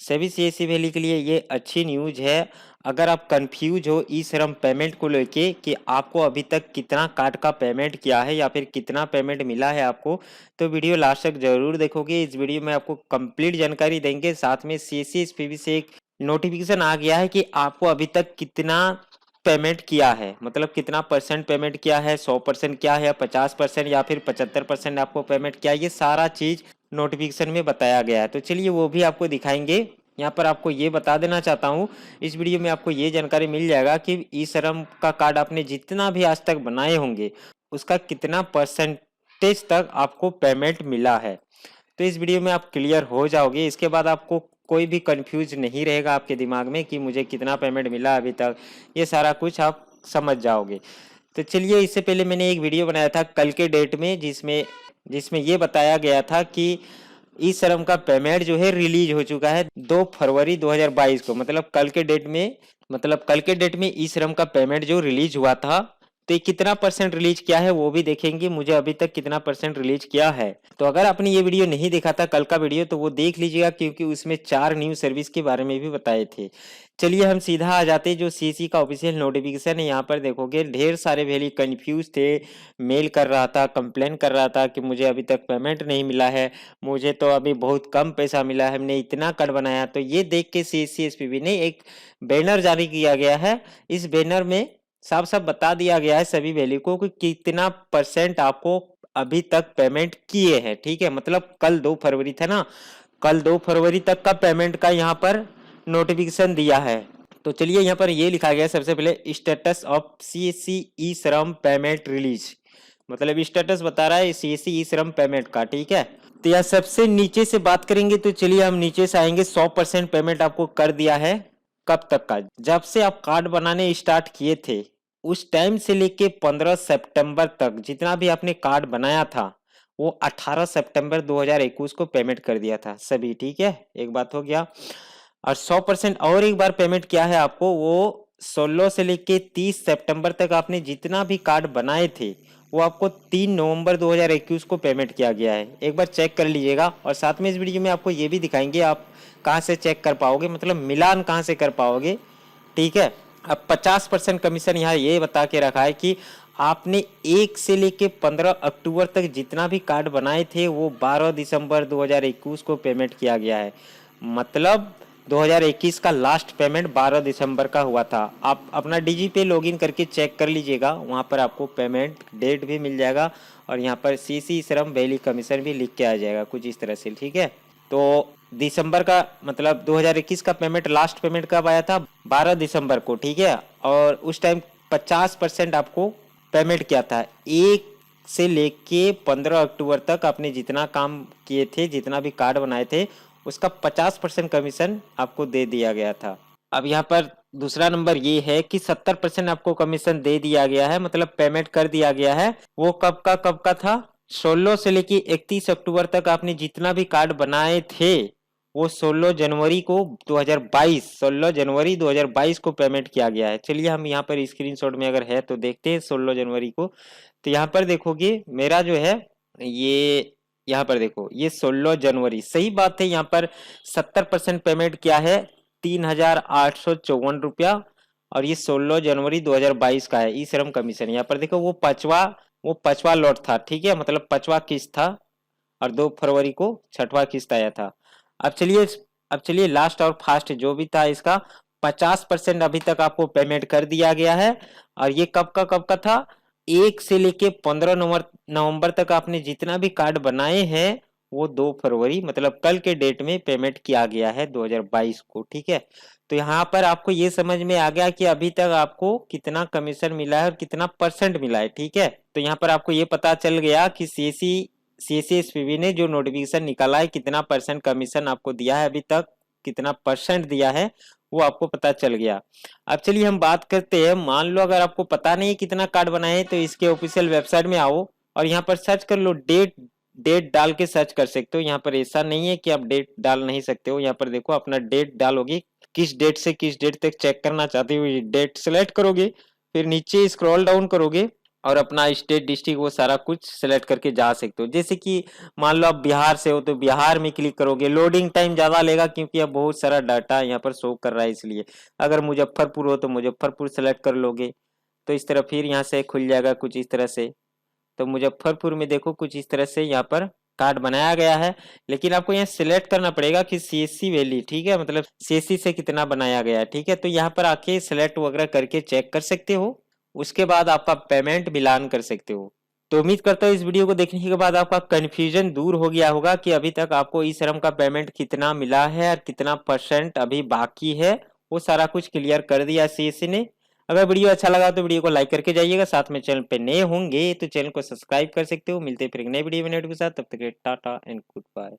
सभी CSC valley के लिए ये अच्छी न्यूज़ है। अगर आप कंफ्यूज हो ई श्रम पेमेंट को लेके कि आपको अभी तक कितना कार्ड का पेमेंट किया है या फिर कितना पेमेंट मिला है आपको, तो वीडियो लास्ट तक जरूर देखोगे। इस वीडियो में आपको कंप्लीट जानकारी देंगे। साथ में सीएससी एसपीबी से एक नोटिफिकेशन आ गया है कि आपको अभी तक कितना पेमेंट किया है, मतलब कितना परसेंट पेमेंट किया है, 100% क्या है, 50% या फिर 75% आपको पेमेंट किया है। ये सारा चीज नोटिफिकेशन में बताया गया है। तो चलिए वो भी आपको दिखाएंगे। यहाँ पर आपको ये बता देना चाहता हूँ, इस वीडियो में आपको ये जानकारी मिल जाएगा कि ई श्रम का कार्ड आपने जितना भी आज तक बनाए होंगे उसका कितना परसेंटेज तक आपको पेमेंट मिला है। तो इस वीडियो में आप क्लियर हो जाओगे। इसके बाद आपको कोई भी कंफ्यूज नहीं रहेगा आपके दिमाग में कि मुझे कितना पेमेंट मिला अभी तक, ये सारा कुछ आप समझ जाओगे। तो चलिए, इससे पहले मैंने एक वीडियो बनाया था कल के डेट में, जिसमें ये बताया गया था कि ई श्रम का पेमेंट जो है रिलीज हो चुका है 2 फरवरी 2022 को, मतलब कल के डेट में ई श्रम का पेमेंट जो रिलीज हुआ था। तो ये कितना परसेंट रिलीज किया है वो भी देखेंगे, मुझे अभी तक कितना परसेंट रिलीज किया है। तो अगर आपने ये वीडियो नहीं देखा था कल का वीडियो तो वो देख लीजिएगा, क्योंकि उसमें 4 न्यू सर्विस के बारे में भी बताए थे। चलिए हम सीधा आ जाते जो सीसी का ऑफिशियल नोटिफिकेशन है। यहाँ पर देखोगे ढेर सारे वैली कंफ्यूज थे, मेल कर रहा था, कंप्लेन कर रहा था कि मुझे अभी तक पेमेंट नहीं मिला है, मुझे तो अभी बहुत कम पैसा मिला है, हमने इतना कार्ड बनाया। तो ये देख के सीएससी एसपीबी ने एक बैनर जारी किया गया है। इस बैनर में साफ साफ बता दिया गया है सभी वैली को कि कितना परसेंट आपको अभी तक पेमेंट किए हैं। ठीक है, मतलब कल 2 फरवरी था ना, कल 2 फरवरी तक का पेमेंट का यहाँ पर नोटिफिकेशन दिया है। तो चलिए यहाँ पर ये लिखा गया है सबसे पहले स्टेटस ऑफ सीएससी ई श्रम पेमेंट रिलीज, मतलब स्टेटस बता रहा है सीएससी ई श्रम पेमेंट का। ठीक है, तो यह सबसे नीचे से बात करेंगे। तो चलिए हम नीचे से आएंगे। 100% पेमेंट आपको कर दिया है। कब तक का? जब से आप कार्ड बनाने स्टार्ट किए थे उस टाइम से लेके 15 सितंबर तक जितना भी आपने कार्ड बनाया था वो 18 सितंबर 2021 को पेमेंट कर दिया था सभी। ठीक है, एक बात हो गया। और 100% और एक बार पेमेंट किया है आपको, वो 16 से लेके 30 सितंबर तक आपने जितना भी कार्ड बनाए थे वो आपको 3 नवंबर 2021 को पेमेंट किया गया है। एक बार चेक कर लीजिएगा। और साथ में इस वीडियो में आपको ये भी दिखाएंगे आप कहाँ से चेक कर पाओगे, मतलब मिलान कहाँ से कर पाओगे। ठीक है, अब 50% कमीशन यहाँ ये बता के रखा है कि आपने 1 से लेके 15 अक्टूबर तक जितना भी कार्ड बनाए थे वो 12 दिसंबर 2021 को पेमेंट किया गया है। मतलब 2021 का लास्ट पेमेंट 12 दिसंबर का हुआ था। आप अपना डीजी पे लॉगिन करके चेक कर लीजिएगा, वहाँ पर आपको पेमेंट डेट भी मिल जाएगा और यहाँ पर सीसी श्रम वैली कमीशन भी लिख के आ जाएगा कुछ इस तरह से। ठीक है, तो दिसंबर का मतलब 2021 का पेमेंट लास्ट पेमेंट कब आया था? 12 दिसंबर को। ठीक है, और उस टाइम 50% आपको पेमेंट किया था। 1 से लेके 15 अक्टूबर तक आपने जितना काम किए थे, जितना भी कार्ड बनाए थे उसका 50% कमीशन आपको दे दिया गया था। अब यहाँ पर दूसरा नंबर ये है कि 70% आपको कमीशन दे दिया गया है, मतलब पेमेंट कर दिया गया है। वो कब का था? 16 से लेके 31 अक्टूबर तक आपने जितना भी कार्ड बनाए थे वो 16 जनवरी 2022 को पेमेंट किया गया है। चलिए हम यहाँ पर स्क्रीनशॉट में अगर है तो देखते हैं 16 जनवरी को। तो यहाँ पर देखोगे मेरा जो है ये, यहाँ पर देखो ये 16 जनवरी, सही बात है। यहाँ पर 70% पेमेंट किया है 3,854 और ये 16 जनवरी 2022 का है ई श्रम कमीशन। यहाँ पर देखो वो पांचवा लॉट था। ठीक है, मतलब पांचवा किस्त था और 2 फरवरी को छठवां किस्त आया था। अब चलिए लास्ट और फास्ट जो भी था इसका 50% अभी तक आपको पेमेंट कर दिया गया है। और ये कब का था? 1 से लेके 15 नवंबर तक आपने जितना भी कार्ड बनाए हैं वो 2 फरवरी मतलब कल के डेट में पेमेंट किया गया है 2022 को। ठीक है, तो यहाँ पर आपको ये समझ में आ गया कि अभी तक आपको कितना कमीशन मिला है और कितना परसेंट मिला है। ठीक है, तो यहाँ पर आपको ये पता चल गया कि सीएससी ने जो नोटिफिकेशन निकाला है कितना परसेंट कमीशन आपको दिया है, अभी तक कितना परसेंट दिया है वो आपको पता चल गया। अब चलिए हम बात करते हैं, मान लो अगर आपको पता नहीं कितना कार्ड बनाए तो इसके ऑफिशियल वेबसाइट में आओ और यहाँ पर सर्च कर लो। डेट डाल के सर्च कर सकते हो। यहाँ पर ऐसा नहीं है कि आप डेट डाल नहीं सकते हो। यहाँ पर देखो अपना डेट डालोगे, किस डेट से किस डेट तक चेक करना चाहते हो ये डेट सेलेक्ट करोगे, फिर नीचे स्क्रॉल डाउन करोगे और अपना स्टेट डिस्ट्रिक्ट वो सारा कुछ सेलेक्ट करके जा सकते हो। जैसे कि मान लो आप बिहार से हो तो बिहार में क्लिक करोगे, लोडिंग टाइम ज़्यादा लेगा क्योंकि अब बहुत सारा डाटा यहाँ पर शो कर रहा है इसलिए। अगर मुजफ्फरपुर हो तो मुजफ्फरपुर सेलेक्ट कर लोगे तो इस तरह फिर यहाँ से खुल जाएगा कुछ इस तरह से। तो मुजफ्फरपुर में देखो कुछ इस तरह से यहाँ पर कार्ड बनाया गया है, लेकिन आपको यहाँ सिलेक्ट करना पड़ेगा कि सीएससी वैली, ठीक है, मतलब सीएससी से कितना बनाया गया है, ठीक है। तो यहाँ पर आके सिलेक्ट वगैरह करके चेक कर सकते हो, उसके बाद आपका पेमेंट मिलान कर सकते हो। तो उम्मीद करता हूँ इस वीडियो को देखने के बाद आपका कंफ्यूजन दूर हो गया होगा कि अभी तक आपको ई श्रम का पेमेंट कितना मिला है और कितना % अभी बाकी है, वो सारा कुछ क्लियर कर दिया सीएससी ने। अगर वीडियो अच्छा लगा तो वीडियो को लाइक करके जाइएगा, साथ में चैनल पे नए होंगे तो चैनल को सब्सक्राइब कर सकते हो। मिलते हैं फिर एक नए वीडियो में नए के साथ, तब तक के टाटा एंड गुड बाय।